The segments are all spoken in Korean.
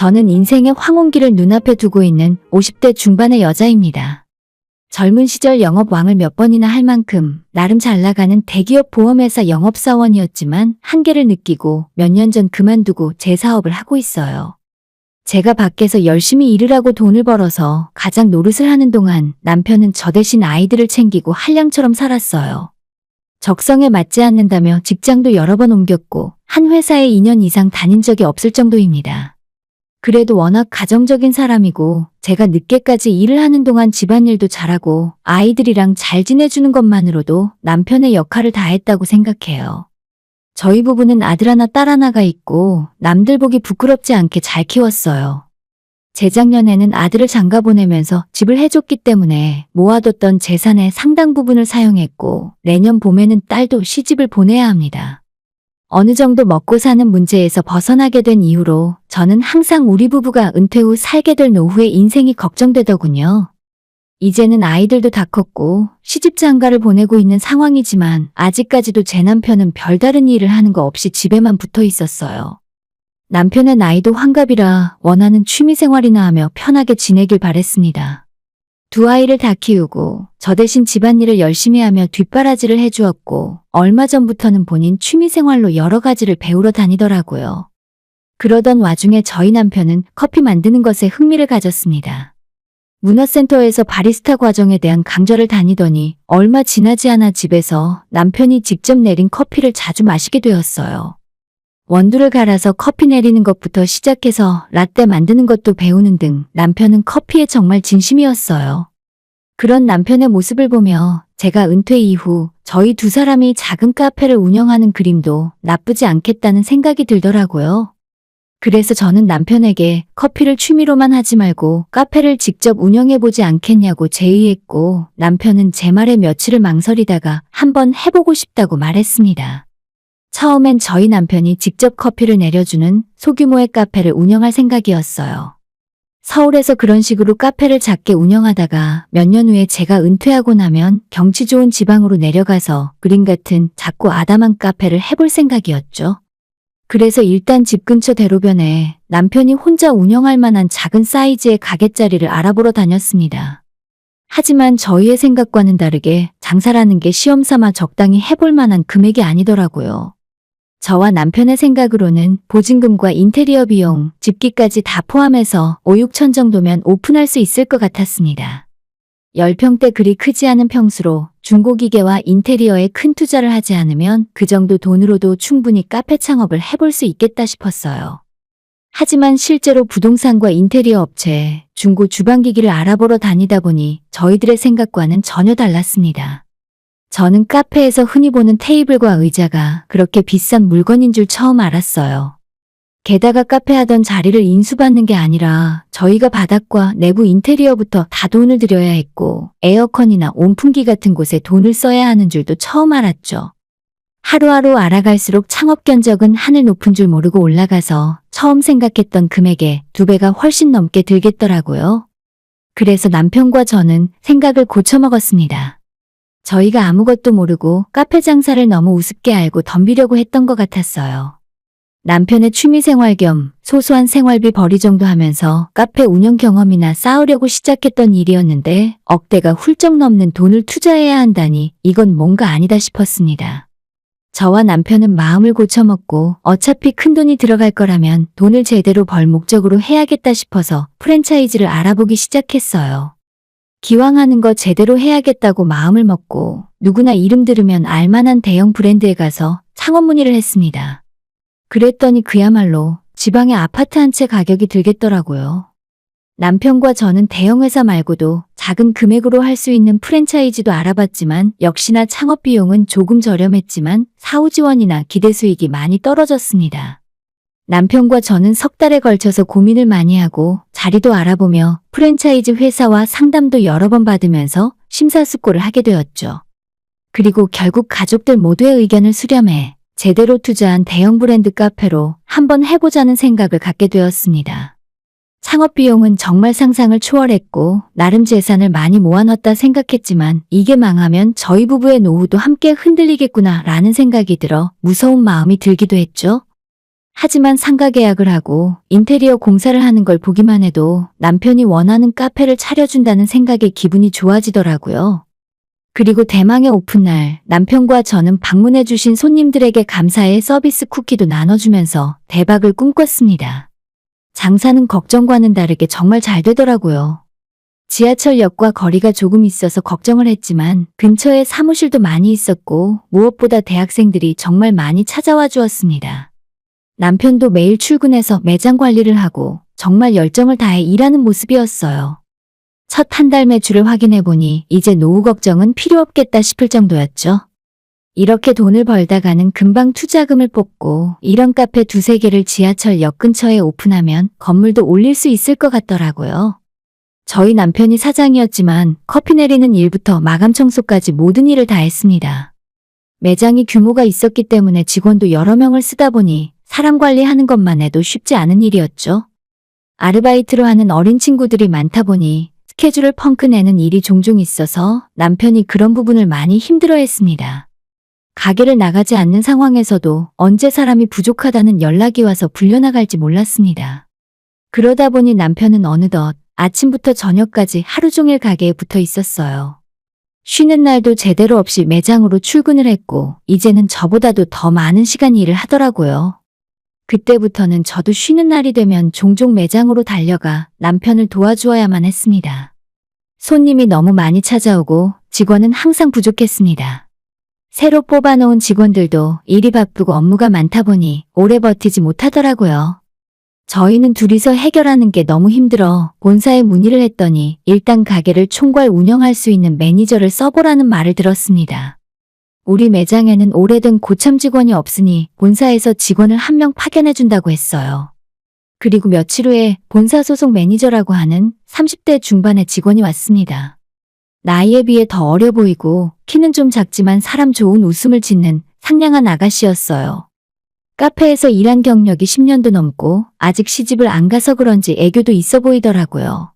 저는 인생의 황혼기를 눈앞에 두고 있는 50대 중반의 여자입니다. 젊은 시절 영업왕을 몇 번이나 할 만큼 나름 잘 나가는 대기업 보험회사 영업사원이었지만 한계를 느끼고 몇 년 전 그만두고 제 사업을 하고 있어요. 제가 밖에서 열심히 일을 하고 돈을 벌어서 가장 노릇을 하는 동안 남편은 저 대신 아이들을 챙기고 한량처럼 살았어요. 적성에 맞지 않는다며 직장도 여러 번 옮겼고 한 회사에 2년 이상 다닌 적이 없을 정도입니다. 그래도 워낙 가정적인 사람이고 제가 늦게까지 일을 하는 동안 집안일도 잘하고 아이들이랑 잘 지내주는 것만으로도 남편의 역할을 다했다고 생각해요. 저희 부부는 아들 하나 딸 하나가 있고 남들 보기 부끄럽지 않게 잘 키웠어요. 재작년에는 아들을 장가 보내면서 집을 해줬기 때문에 모아뒀던 재산의 상당 부분을 사용했고 내년 봄에는 딸도 시집을 보내야 합니다. 어느 정도 먹고 사는 문제에서 벗어나게 된 이후로 저는 항상 우리 부부가 은퇴 후 살게 될 노후의 인생이 걱정되더군요. 이제는 아이들도 다 컸고 시집 장가를 보내고 있는 상황이지만 아직까지도 제 남편은 별다른 일을 하는 거 없이 집에만 붙어 있었어요. 남편의 나이도 환갑이라 원하는 취미생활이나 하며 편하게 지내길 바랬습니다. 두 아이를 다 키우고 저 대신 집안일을 열심히 하며 뒷바라지를 해주었고 얼마 전부터는 본인 취미생활로 여러 가지를 배우러 다니더라고요. 그러던 와중에 저희 남편은 커피 만드는 것에 흥미를 가졌습니다. 문화센터에서 바리스타 과정에 대한 강좌를 다니더니 얼마 지나지 않아 집에서 남편이 직접 내린 커피를 자주 마시게 되었어요. 원두를 갈아서 커피 내리는 것부터 시작해서 라떼 만드는 것도 배우는 등 남편은 커피에 정말 진심이었어요. 그런 남편의 모습을 보며 제가 은퇴 이후 저희 두 사람이 작은 카페를 운영하는 그림도 나쁘지 않겠다는 생각이 들더라고요. 그래서 저는 남편에게 커피를 취미로만 하지 말고 카페를 직접 운영해보지 않겠냐고 제의했고 남편은 제 말에 며칠을 망설이다가 한번 해보고 싶다고 말했습니다. 처음엔 저희 남편이 직접 커피를 내려주는 소규모의 카페를 운영할 생각이었어요. 서울에서 그런 식으로 카페를 작게 운영하다가 몇 년 후에 제가 은퇴하고 나면 경치 좋은 지방으로 내려가서 그림 같은 작고 아담한 카페를 해볼 생각이었죠. 그래서 일단 집 근처 대로변에 남편이 혼자 운영할 만한 작은 사이즈의 가게 자리를 알아보러 다녔습니다. 하지만 저희의 생각과는 다르게 장사라는 게 시험삼아 적당히 해볼 만한 금액이 아니더라고요. 저와 남편의 생각으로는 보증금과 인테리어 비용, 집기까지 다 포함해서 5, 6천 정도면 오픈할 수 있을 것 같았습니다. 10평대 그리 크지 않은 평수로 중고기계와 인테리어에 큰 투자를 하지 않으면 그 정도 돈으로도 충분히 카페 창업을 해볼 수 있겠다 싶었어요. 하지만 실제로 부동산과 인테리어 업체, 중고 주방기기를 알아보러 다니다 보니 저희들의 생각과는 전혀 달랐습니다. 저는 카페에서 흔히 보는 테이블과 의자가 그렇게 비싼 물건인 줄 처음 알았어요. 게다가 카페 하던 자리를 인수받는 게 아니라 저희가 바닥과 내부 인테리어부터 다 돈을 들여야 했고 에어컨이나 온풍기 같은 곳에 돈을 써야 하는 줄도 처음 알았죠. 하루하루 알아갈수록 창업 견적은 하늘 높은 줄 모르고 올라가서 처음 생각했던 금액의 2배가 훨씬 넘게 들겠더라고요. 그래서 남편과 저는 생각을 고쳐먹었습니다. 저희가 아무것도 모르고 카페 장사를 너무 우습게 알고 덤비려고 했던 것 같았어요. 남편의 취미생활 겸 소소한 생활비 벌이 정도 하면서 카페 운영 경험이나 쌓으려고 시작했던 일이었는데 억대가 훌쩍 넘는 돈을 투자해야 한다니 이건 뭔가 아니다 싶었습니다. 저와 남편은 마음을 고쳐먹고 어차피 큰돈이 들어갈 거라면 돈을 제대로 벌 목적으로 해야겠다 싶어서 프랜차이즈를 알아보기 시작했어요. 기왕 하는 거 제대로 해야겠다고 마음을 먹고 누구나 이름 들으면 알만한 대형 브랜드에 가서 창업 문의를 했습니다. 그랬더니 그야말로 지방의 아파트 한 채 가격이 들겠더라고요. 남편과 저는 대형 회사 말고도 작은 금액으로 할 수 있는 프랜차이즈도 알아봤지만 역시나 창업 비용은 조금 저렴했지만 사후 지원이나 기대 수익이 많이 떨어졌습니다. 남편과 저는 석 달에 걸쳐서 고민을 많이 하고 자리도 알아보며 프랜차이즈 회사와 상담도 여러 번 받으면서 심사숙고를 하게 되었죠. 그리고 결국 가족들 모두의 의견을 수렴해 제대로 투자한 대형 브랜드 카페로 한번 해보자는 생각을 갖게 되었습니다. 창업 비용은 정말 상상을 초월했고 나름 재산을 많이 모아놨다 생각했지만 이게 망하면 저희 부부의 노후도 함께 흔들리겠구나 라는 생각이 들어 무서운 마음이 들기도 했죠. 하지만 상가 계약을 하고 인테리어 공사를 하는 걸 보기만 해도 남편이 원하는 카페를 차려준다는 생각에 기분이 좋아지더라고요. 그리고 대망의 오픈날 남편과 저는 방문해주신 손님들에게 감사의 서비스 쿠키도 나눠주면서 대박을 꿈꿨습니다. 장사는 걱정과는 다르게 정말 잘 되더라고요. 지하철역과 거리가 조금 있어서 걱정을 했지만 근처에 사무실도 많이 있었고 무엇보다 대학생들이 정말 많이 찾아와 주었습니다. 남편도 매일 출근해서 매장 관리를 하고 정말 열정을 다해 일하는 모습이었어요. 첫 한 달 매출을 확인해보니 이제 노후 걱정은 필요 없겠다 싶을 정도였죠. 이렇게 돈을 벌다가는 금방 투자금을 뽑고 이런 카페 두세 개를 지하철역 근처에 오픈하면 건물도 올릴 수 있을 것 같더라고요. 저희 남편이 사장이었지만 커피 내리는 일부터 마감 청소까지 모든 일을 다 했습니다. 매장이 규모가 있었기 때문에 직원도 여러 명을 쓰다 보니 사람 관리하는 것만 해도 쉽지 않은 일이었죠. 아르바이트로 하는 어린 친구들이 많다 보니 스케줄을 펑크 내는 일이 종종 있어서 남편이 그런 부분을 많이 힘들어했습니다. 가게를 나가지 않는 상황에서도 언제 사람이 부족하다는 연락이 와서 불려나갈지 몰랐습니다. 그러다 보니 남편은 어느덧 아침부터 저녁까지 하루 종일 가게에 붙어 있었어요. 쉬는 날도 제대로 없이 매장으로 출근을 했고 이제는 저보다도 더 많은 시간 일을 하더라고요. 그때부터는 저도 쉬는 날이 되면 종종 매장으로 달려가 남편을 도와주어야만 했습니다. 손님이 너무 많이 찾아오고 직원은 항상 부족했습니다. 새로 뽑아놓은 직원들도 일이 바쁘고 업무가 많다 보니 오래 버티지 못하더라고요. 저희는 둘이서 해결하는 게 너무 힘들어 본사에 문의를 했더니 일단 가게를 총괄 운영할 수 있는 매니저를 써보라는 말을 들었습니다. 우리 매장에는 오래된 고참 직원이 없으니 본사에서 직원을 한 명 파견해준다고 했어요. 그리고 며칠 후에 본사 소속 매니저라고 하는 30대 중반의 직원이 왔습니다. 나이에 비해 더 어려 보이고 키는 좀 작지만 사람 좋은 웃음을 짓는 상냥한 아가씨였어요. 카페에서 일한 경력이 10년도 넘고 아직 시집을 안 가서 그런지 애교도 있어 보이더라고요.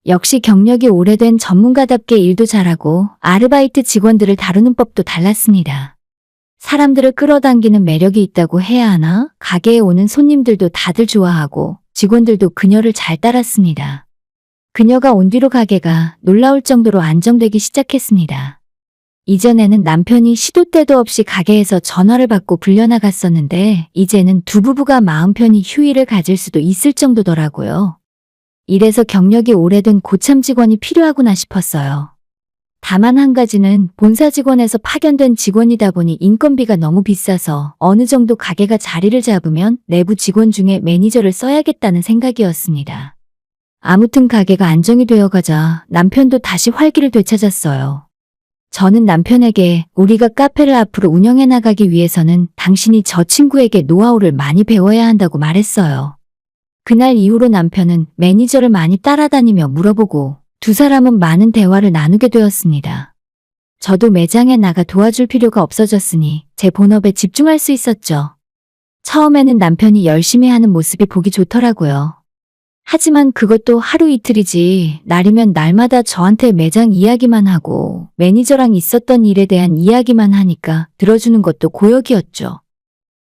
역시 경력이 오래된 전문가답게 일도 잘하고 아르바이트 직원들을 다루는 법도 달랐습니다. 사람들을 끌어당기는 매력이 있다고 해야 하나? 가게에 오는 손님들도 다들 좋아하고 직원들도 그녀를 잘 따랐습니다. 그녀가 온 뒤로 가게가 놀라울 정도로 안정되기 시작했습니다. 이전에는 남편이 시도 때도 없이 가게에서 전화를 받고 불려나갔었는데 이제는 두 부부가 마음 편히 휴일을 가질 수도 있을 정도더라고요. 이래서 경력이 오래된 고참 직원이 필요하구나 싶었어요. 다만 한 가지는 본사 직원에서 파견된 직원이다 보니 인건비가 너무 비싸서 어느 정도 가게가 자리를 잡으면 내부 직원 중에 매니저를 써야겠다는 생각이었습니다. 아무튼 가게가 안정이 되어가자 남편도 다시 활기를 되찾았어요. 저는 남편에게 우리가 카페를 앞으로 운영해 나가기 위해서는 당신이 저 친구에게 노하우를 많이 배워야 한다고 말했어요. 그날 이후로 남편은 매니저를 많이 따라다니며 물어보고 두 사람은 많은 대화를 나누게 되었습니다. 저도 매장에 나가 도와줄 필요가 없어졌으니 제 본업에 집중할 수 있었죠. 처음에는 남편이 열심히 하는 모습이 보기 좋더라고요. 하지만 그것도 하루 이틀이지 날이면 날마다 저한테 매장 이야기만 하고 매니저랑 있었던 일에 대한 이야기만 하니까 들어주는 것도 고역이었죠.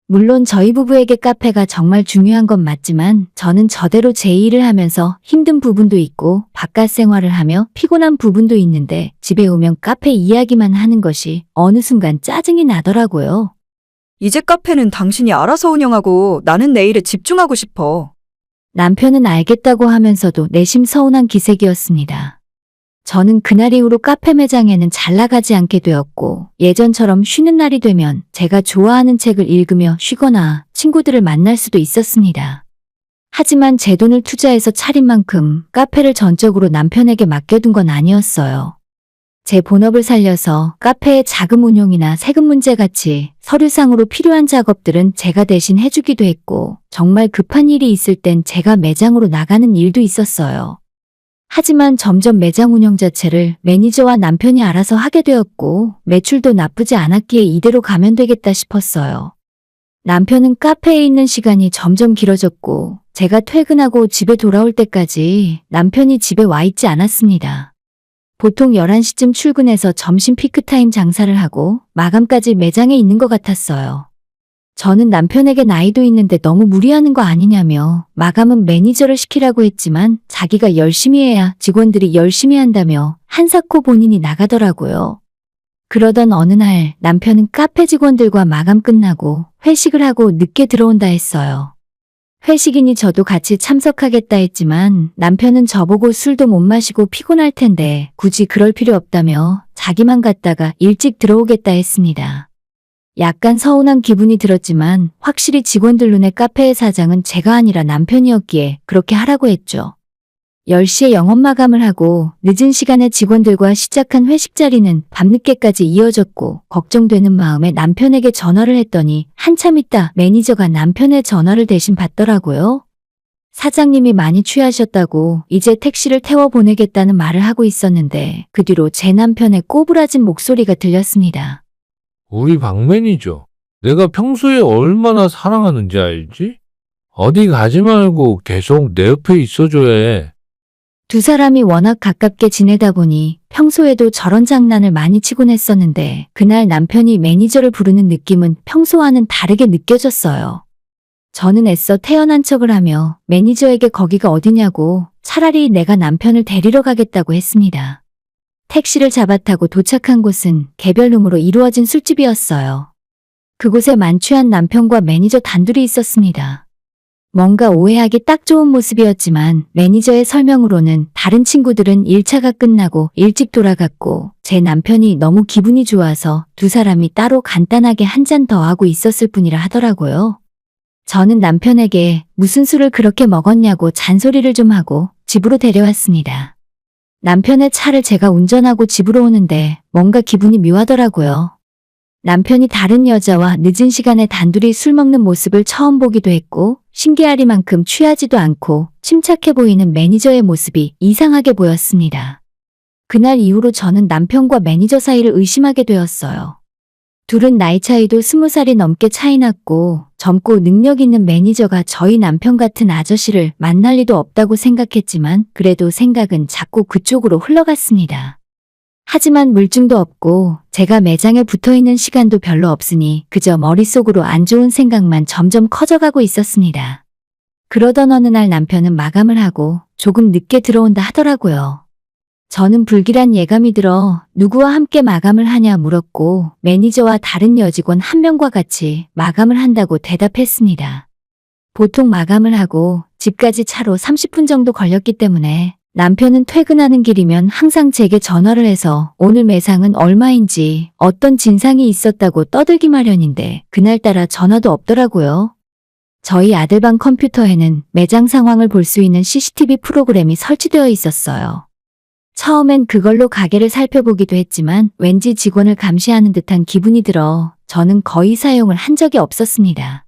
물론 저희 부부에게 카페가 정말 중요한 건 맞지만 저는 저대로 제 일을 하면서 힘든 부분도 있고 바깥 생활을 하며 피곤한 부분도 있는데 집에 오면 카페 이야기만 하는 것이 어느 순간 짜증이 나더라고요. 이제 카페는 당신이 알아서 운영하고 나는 내 일에 집중하고 싶어. 남편은 알겠다고 하면서도 내심 서운한 기색이었습니다. 저는 그날 이후로 카페 매장에는 잘 나가지 않게 되었고 예전처럼 쉬는 날이 되면 제가 좋아하는 책을 읽으며 쉬거나 친구들을 만날 수도 있었습니다. 하지만 제 돈을 투자해서 차린 만큼 카페를 전적으로 남편에게 맡겨둔 건 아니었어요. 제 본업을 살려서 카페의 자금 운용이나 세금 문제 같이 서류상으로 필요한 작업들은 제가 대신 해주기도 했고 정말 급한 일이 있을 땐 제가 매장으로 나가는 일도 있었어요. 하지만 점점 매장 운영 자체를 매니저와 남편이 알아서 하게 되었고 매출도 나쁘지 않았기에 이대로 가면 되겠다 싶었어요. 남편은 카페에 있는 시간이 점점 길어졌고 제가 퇴근하고 집에 돌아올 때까지 남편이 집에 와 있지 않았습니다. 보통 11시쯤 출근해서 점심 피크타임 장사를 하고 마감까지 매장에 있는 것 같았어요. 저는 남편에게 나이도 있는데 너무 무리하는 거 아니냐며 마감은 매니저를 시키라고 했지만 자기가 열심히 해야 직원들이 열심히 한다며 한사코 본인이 나가더라고요. 그러던 어느 날 남편은 카페 직원들과 마감 끝나고 회식을 하고 늦게 들어온다 했어요. 회식이니 저도 같이 참석하겠다 했지만 남편은 저보고 술도 못 마시고 피곤할 텐데 굳이 그럴 필요 없다며 자기만 갔다가 일찍 들어오겠다 했습니다. 약간 서운한 기분이 들었지만 확실히 직원들 눈에 카페의 사장은 제가 아니라 남편이었기에 그렇게 하라고 했죠. 10시에 영업 마감을 하고 늦은 시간에 직원들과 시작한 회식 자리는 밤늦게까지 이어졌고 걱정되는 마음에 남편에게 전화를 했더니 한참 있다 매니저가 남편의 전화를 대신 받더라고요. 사장님이 많이 취하셨다고 이제 택시를 태워 보내겠다는 말을 하고 있었는데 그 뒤로 제 남편의 꼬부라진 목소리가 들렸습니다. 우리 박 매니저, 내가 평소에 얼마나 사랑하는지 알지? 어디 가지 말고 계속 내 옆에 있어줘야 해. 두 사람이 워낙 가깝게 지내다 보니 평소에도 저런 장난을 많이 치곤 했었는데 그날 남편이 매니저를 부르는 느낌은 평소와는 다르게 느껴졌어요. 저는 애써 태연한 척을 하며 매니저에게 거기가 어디냐고 차라리 내가 남편을 데리러 가겠다고 했습니다. 택시를 잡아 타고 도착한 곳은 개별룸으로 이루어진 술집이었어요. 그곳에 만취한 남편과 매니저 단둘이 있었습니다. 뭔가 오해하기 딱 좋은 모습이었지만 매니저의 설명으로는 다른 친구들은 1차가 끝나고 일찍 돌아갔고 제 남편이 너무 기분이 좋아서 두 사람이 따로 간단하게 한 잔 더 하고 있었을 뿐이라 하더라고요. 저는 남편에게 무슨 술을 그렇게 먹었냐고 잔소리를 좀 하고 집으로 데려왔습니다. 남편의 차를 제가 운전하고 집으로 오는데 뭔가 기분이 묘하더라고요. 남편이 다른 여자와 늦은 시간에 단둘이 술 먹는 모습을 처음 보기도 했고 신기하리만큼 취하지도 않고 침착해 보이는 매니저의 모습이 이상하게 보였습니다. 그날 이후로 저는 남편과 매니저 사이를 의심하게 되었어요. 둘은 나이 차이도 20살이 넘게 차이 났고 젊고 능력 있는 매니저가 저희 남편 같은 아저씨를 만날 리도 없다고 생각했지만 그래도 생각은 자꾸 그쪽으로 흘러갔습니다. 하지만 물증도 없고 제가 매장에 붙어있는 시간도 별로 없으니 그저 머릿속으로 안 좋은 생각만 점점 커져가고 있었습니다. 그러던 어느 날 남편은 마감을 하고 조금 늦게 들어온다 하더라고요. 저는 불길한 예감이 들어 누구와 함께 마감을 하냐 물었고 매니저와 다른 여직원 한 명과 같이 마감을 한다고 대답했습니다. 보통 마감을 하고 집까지 차로 30분 정도 걸렸기 때문에 남편은 퇴근하는 길이면 항상 제게 전화를 해서 오늘 매상은 얼마인지 어떤 진상이 있었다고 떠들기 마련인데 그날따라 전화도 없더라고요. 저희 아들방 컴퓨터에는 매장 상황을 볼 수 있는 CCTV 프로그램이 설치되어 있었어요. 처음엔 그걸로 가게를 살펴보기도 했지만 왠지 직원을 감시하는 듯한 기분이 들어 저는 거의 사용을 한 적이 없었습니다.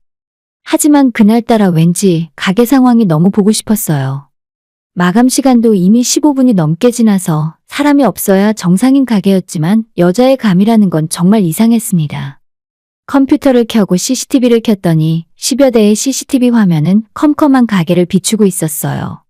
하지만 그날따라 왠지 가게 상황이 너무 보고 싶었어요. 마감 시간도 이미 15분이 넘게 지나서 사람이 없어야 정상인 가게였지만 여자의 감이라는 건 정말 이상했습니다. 컴퓨터를 켜고 CCTV를 켰더니 10여 대의 CCTV 화면은 컴컴한 가게를 비추고 있었어요.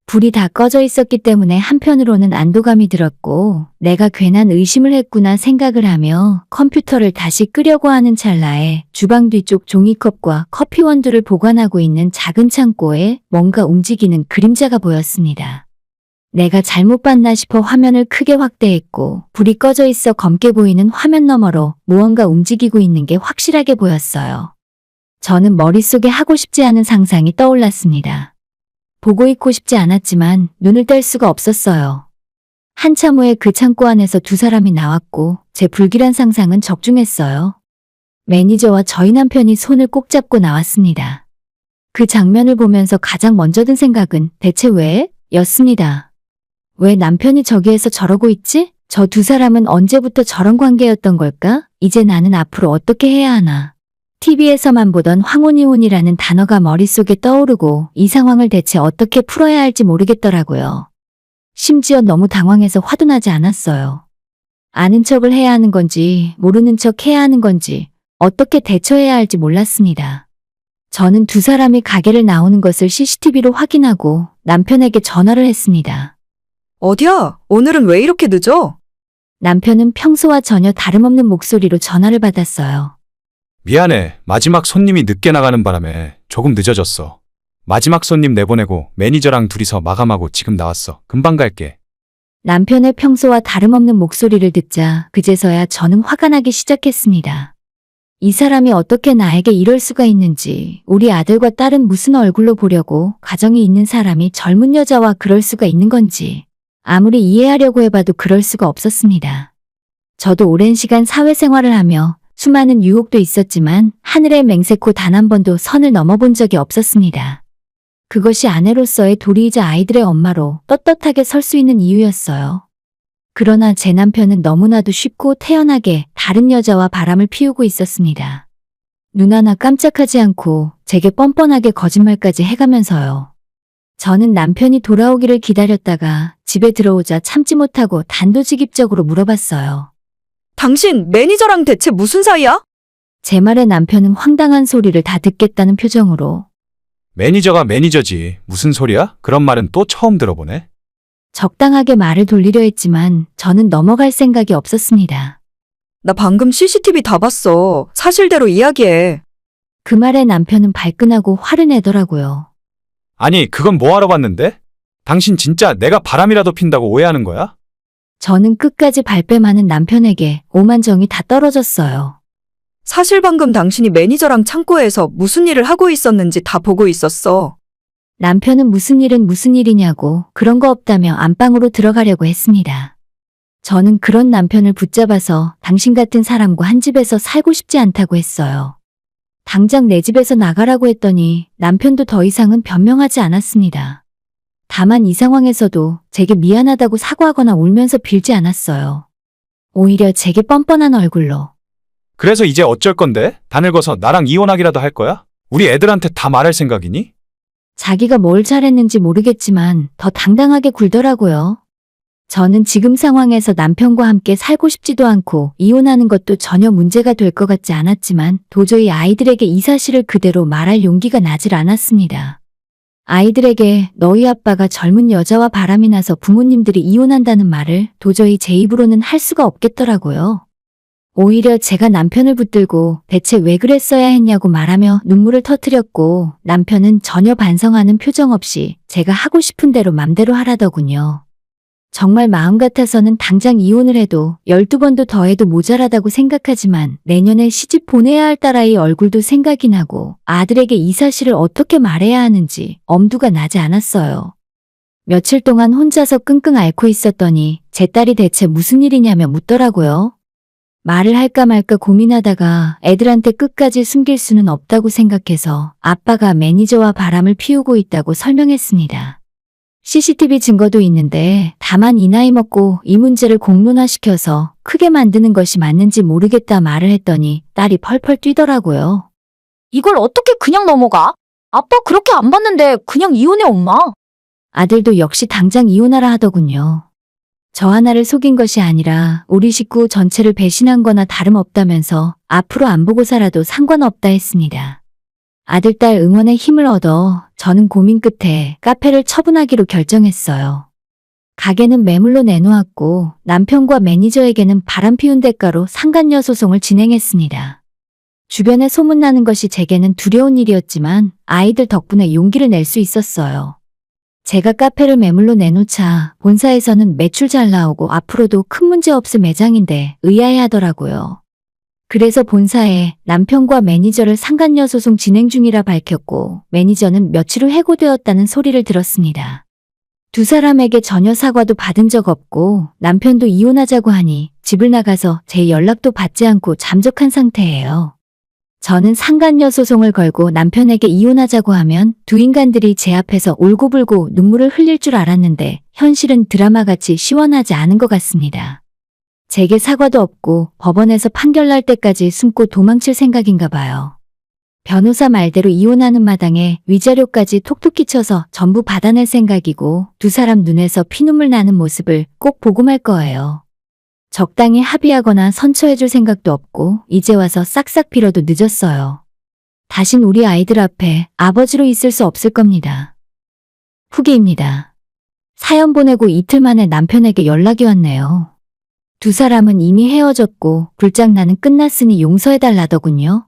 불이 다 꺼져 있었기 때문에 한편으로는 안도감이 들었고 내가 괜한 의심을 했구나 생각을 하며 컴퓨터를 다시 끄려고 하는 찰나에 주방 뒤쪽 종이컵과 커피 원두를 보관하고 있는 작은 창고에 뭔가 움직이는 그림자가 보였습니다. 내가 잘못 봤나 싶어 화면을 크게 확대했고 불이 꺼져 있어 검게 보이는 화면 너머로 무언가 움직이고 있는 게 확실하게 보였어요. 저는 머릿속에 하고 싶지 않은 상상이 떠올랐습니다. 보고 있고 싶지 않았지만 눈을 뗄 수가 없었어요. 한참 후에 그 창고 안에서 두 사람이 나왔고 제 불길한 상상은 적중했어요. 매니저와 저희 남편이 손을 꼭 잡고 나왔습니다. 그 장면을 보면서 가장 먼저 든 생각은 대체 왜? 였습니다. 왜 남편이 저기에서 저러고 있지? 저 두 사람은 언제부터 저런 관계였던 걸까? 이제 나는 앞으로 어떻게 해야 하나? TV에서만 보던 황혼이혼이라는 단어가 머릿속에 떠오르고 이 상황을 대체 어떻게 풀어야 할지 모르겠더라고요. 심지어 너무 당황해서 화도 나지 않았어요. 아는 척을 해야 하는 건지 모르는 척 해야 하는 건지 어떻게 대처해야 할지 몰랐습니다. 저는 두 사람이 가게를 나오는 것을 CCTV로 확인하고 남편에게 전화를 했습니다. 어디야? 오늘은 왜 이렇게 늦어? 남편은 평소와 전혀 다름없는 목소리로 전화를 받았어요. 미안해. 마지막 손님이 늦게 나가는 바람에 조금 늦어졌어. 마지막 손님 내보내고 매니저랑 둘이서 마감하고 지금 나왔어. 금방 갈게. 남편의 평소와 다름없는 목소리를 듣자 그제서야 저는 화가 나기 시작했습니다. 이 사람이 어떻게 나에게 이럴 수가 있는지, 우리 아들과 딸은 무슨 얼굴로 보려고 가정이 있는 사람이 젊은 여자와 그럴 수가 있는 건지 아무리 이해하려고 해봐도 그럴 수가 없었습니다. 저도 오랜 시간 사회생활을 하며 수많은 유혹도 있었지만 하늘의 맹세코 단 한 번도 선을 넘어본 적이 없었습니다. 그것이 아내로서의 도리이자 아이들의 엄마로 떳떳하게 설 수 있는 이유였어요. 그러나 제 남편은 너무나도 쉽고 태연하게 다른 여자와 바람을 피우고 있었습니다. 눈 하나 깜짝하지 않고 제게 뻔뻔하게 거짓말까지 해가면서요. 저는 남편이 돌아오기를 기다렸다가 집에 들어오자 참지 못하고 단도직입적으로 물어봤어요. 당신 매니저랑 대체 무슨 사이야? 제 말에 남편은 황당한 소리를 다 듣겠다는 표정으로 매니저가 매니저지. 무슨 소리야? 그런 말은 또 처음 들어보네. 적당하게 말을 돌리려 했지만 저는 넘어갈 생각이 없었습니다. 나 방금 CCTV 다 봤어. 사실대로 이야기해. 그 말에 남편은 발끈하고 화를 내더라고요. 아니, 그건 뭐하러 봤는데? 당신 진짜 내가 바람이라도 핀다고 오해하는 거야? 저는 끝까지 발뺌하는 남편에게 오만정이 다 떨어졌어요. 사실 방금 당신이 매니저랑 창고에서 무슨 일을 하고 있었는지 다 보고 있었어. 남편은 무슨 일은 무슨 일이냐고 그런 거 없다며 안방으로 들어가려고 했습니다. 저는 그런 남편을 붙잡아서 당신 같은 사람과 한 집에서 살고 싶지 않다고 했어요. 당장 내 집에서 나가라고 했더니 남편도 더 이상은 변명하지 않았습니다. 다만 이 상황에서도 제게 미안하다고 사과하거나 울면서 빌지 않았어요. 오히려 제게 뻔뻔한 얼굴로 그래서 이제 어쩔 건데? 다 늙어서 나랑 이혼하기라도 할 거야? 우리 애들한테 다 말할 생각이니? 자기가 뭘 잘했는지 모르겠지만 더 당당하게 굴더라고요. 저는 지금 상황에서 남편과 함께 살고 싶지도 않고 이혼하는 것도 전혀 문제가 될 것 같지 않았지만 도저히 아이들에게 이 사실을 그대로 말할 용기가 나질 않았습니다. 아이들에게 너희 아빠가 젊은 여자와 바람이 나서 부모님들이 이혼한다는 말을 도저히 제 입으로는 할 수가 없겠더라고요. 오히려 제가 남편을 붙들고 대체 왜 그랬어야 했냐고 말하며 눈물을 터뜨렸고 남편은 전혀 반성하는 표정 없이 제가 하고 싶은 대로 맘대로 하라더군요. 정말 마음 같아서는 당장 이혼을 해도 12번도 더 해도 모자라다고 생각하지만 내년에 시집 보내야 할 딸아이 얼굴도 생각이 나고 아들에게 이 사실을 어떻게 말해야 하는지 엄두가 나지 않았어요. 며칠 동안 혼자서 끙끙 앓고 있었더니 제 딸이 대체 무슨 일이냐며 묻더라고요. 말을 할까 말까 고민하다가 애들한테 끝까지 숨길 수는 없다고 생각해서 아빠가 매니저와 바람을 피우고 있다고 설명했습니다. CCTV 증거도 있는데 다만 이 나이 먹고 이 문제를 공론화시켜서 크게 만드는 것이 맞는지 모르겠다 말을 했더니 딸이 펄펄 뛰더라고요. 이걸 어떻게 그냥 넘어가? 아빠 그렇게 안 봤는데 그냥 이혼해, 엄마. 아들도 역시 당장 이혼하라 하더군요. 저 하나를 속인 것이 아니라 우리 식구 전체를 배신한 거나 다름없다면서 앞으로 안 보고 살아도 상관없다 했습니다. 아들, 딸 응원에 힘을 얻어 저는 고민 끝에 카페를 처분하기로 결정했어요. 가게는 매물로 내놓았고 남편과 매니저에게는 바람 피운 대가로 상간녀 소송을 진행했습니다. 주변에 소문나는 것이 제게는 두려운 일이었지만 아이들 덕분에 용기를 낼 수 있었어요. 제가 카페를 매물로 내놓자 본사에서는 매출 잘 나오고 앞으로도 큰 문제 없을 매장인데 의아해하더라고요. 그래서 본사에 남편과 매니저를 상간녀 소송 진행 중이라 밝혔고 매니저는 며칠 후 해고되었다는 소리를 들었습니다. 두 사람에게 전혀 사과도 받은 적 없고 남편도 이혼하자고 하니 집을 나가서 제 연락도 받지 않고 잠적한 상태예요. 저는 상간녀 소송을 걸고 남편에게 이혼하자고 하면 두 인간들이 제 앞에서 울고불고 눈물을 흘릴 줄 알았는데 현실은 드라마같이 시원하지 않은 것 같습니다. 제게 사과도 없고 법원에서 판결 날 때까지 숨고 도망칠 생각인가 봐요. 변호사 말대로 이혼하는 마당에 위자료까지 톡톡히 쳐서 전부 받아낼 생각이고 두 사람 눈에서 피눈물 나는 모습을 꼭 보고 말 거예요. 적당히 합의하거나 선처해줄 생각도 없고 이제 와서 싹싹 빌어도 늦었어요. 다신 우리 아이들 앞에 아버지로 있을 수 없을 겁니다. 후기입니다. 사연 보내고 이틀 만에 남편에게 연락이 왔네요. 두 사람은 이미 헤어졌고 불장난은 끝났으니 용서해달라더군요.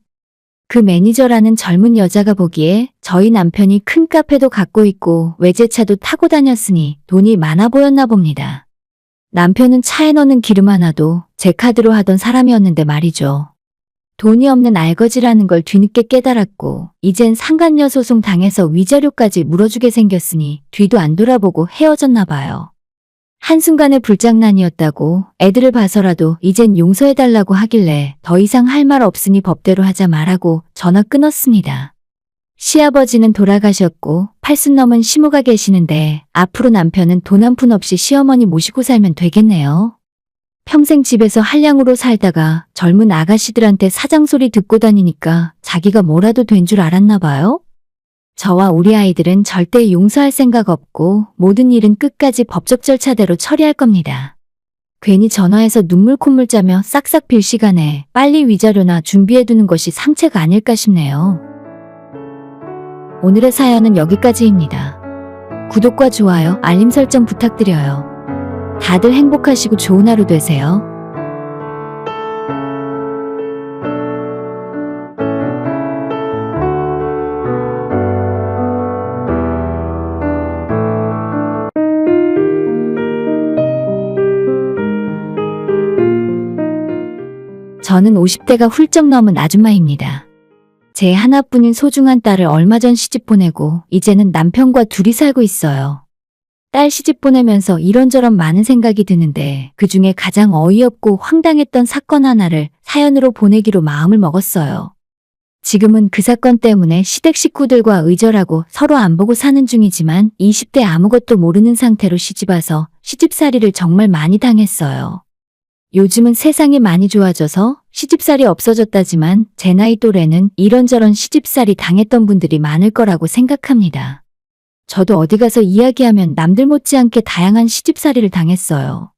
그 매니저라는 젊은 여자가 보기에 저희 남편이 큰 카페도 갖고 있고 외제차도 타고 다녔으니 돈이 많아 보였나 봅니다. 남편은 차에 넣는 기름 하나도 제 카드로 하던 사람이었는데 말이죠. 돈이 없는 알거지라는 걸 뒤늦게 깨달았고 이젠 상간녀 소송 당해서 위자료까지 물어주게 생겼으니 뒤도 안 돌아보고 헤어졌나 봐요. 한순간의 불장난이었다고 애들을 봐서라도 이젠 용서해달라고 하길래 더 이상 할 말 없으니 법대로 하자 말하고 전화 끊었습니다. 시아버지는 돌아가셨고 80 넘은 시모가 계시는데 앞으로 남편은 돈 한 푼 없이 시어머니 모시고 살면 되겠네요. 평생 집에서 한량으로 살다가 젊은 아가씨들한테 사장소리 듣고 다니니까 자기가 뭐라도 된 줄 알았나 봐요. 저와 우리 아이들은 절대 용서할 생각 없고 모든 일은 끝까지 법적 절차대로 처리할 겁니다. 괜히 전화해서 눈물 콧물 짜며 싹싹 빌 시간에 빨리 위자료나 준비해두는 것이 상책 아닐까 싶네요. 오늘의 사연은 여기까지입니다. 구독과 좋아요, 알림 설정 부탁드려요. 다들 행복하시고 좋은 하루 되세요. 저는 50대가 훌쩍 넘은 아줌마입니다. 제 하나뿐인 소중한 딸을 얼마 전 시집 보내고 이제는 남편과 둘이 살고 있어요. 딸 시집 보내면서 이런저런 많은 생각이 드는데 그중에 가장 어이없고 황당했던 사건 하나를 사연으로 보내기로 마음을 먹었어요. 지금은 그 사건 때문에 시댁 식구들과 의절하고 서로 안 보고 사는 중이지만 20대 아무것도 모르는 상태로 시집와서 시집살이를 정말 많이 당했어요. 요즘은 세상이 많이 좋아져서 시집살이 없어졌다지만 제 나이 또래는 이런저런 시집살이 당했던 분들이 많을 거라고 생각합니다. 저도 어디 가서 이야기하면 남들 못지않게 다양한 시집살이를 당했어요.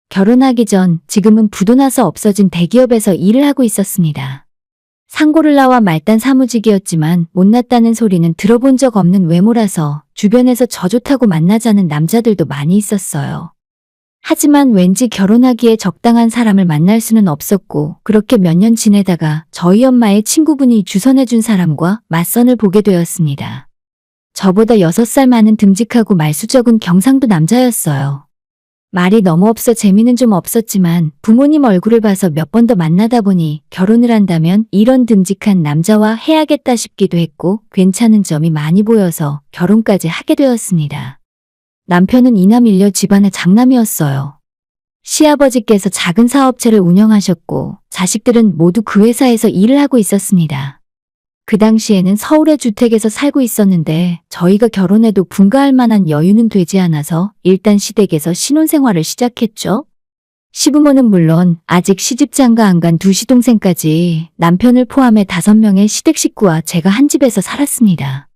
결혼하기 전 지금은 부도 나서 없어진 대기업에서 일을 하고 있었습니다. 상고를 나와 말단 사무직이었지만 못났다는 소리는 들어본 적 없는 외모라서 주변에서 저 좋다고 만나자는 남자들도 많이 있었어요. 하지만 왠지 결혼하기에 적당한 사람을 만날 수는 없었고 그렇게 몇 년 지내다가 저희 엄마의 친구분이 주선해준 사람과 맞선을 보게 되었습니다. 저보다 6살 많은 듬직하고 말수 적은 경상도 남자였어요. 말이 너무 없어 재미는 좀 없었지만 부모님 얼굴을 봐서 몇 번 더 만나다 보니 결혼을 한다면 이런 듬직한 남자와 해야겠다 싶기도 했고 괜찮은 점이 많이 보여서 결혼까지 하게 되었습니다. 남편은 이남 일녀 집안의 장남이었어요. 시아버지께서 작은 사업체를 운영하셨고 자식들은 모두 그 회사에서 일을 하고 있었습니다. 그 당시에는 서울의 주택에서 살고 있었는데 저희가 결혼해도 분가할 만한 여유는 되지 않아서 일단 시댁에서 신혼생활을 시작했죠. 시부모는 물론 아직 시집장가 안 간 두 시동생까지 남편을 포함해 5명의 시댁 식구와 제가 한 집에서 살았습니다.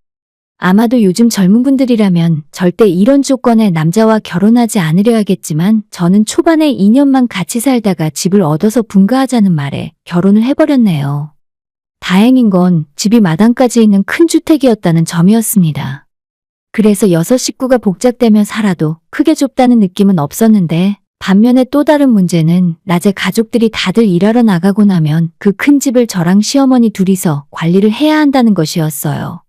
아마도 요즘 젊은 분들이라면 절대 이런 조건의 남자와 결혼하지 않으려 하겠지만 저는 초반에 2년만 같이 살다가 집을 얻어서 분가하자는 말에 결혼을 해버렸네요. 다행인 건 집이 마당까지 있는 큰 주택이었다는 점이었습니다. 그래서 6 식구가 복작되며 살아도 크게 좁다는 느낌은 없었는데 반면에 또 다른 문제는 낮에 가족들이 다들 일하러 나가고 나면 그 큰 집을 저랑 시어머니 둘이서 관리를 해야 한다는 것이었어요.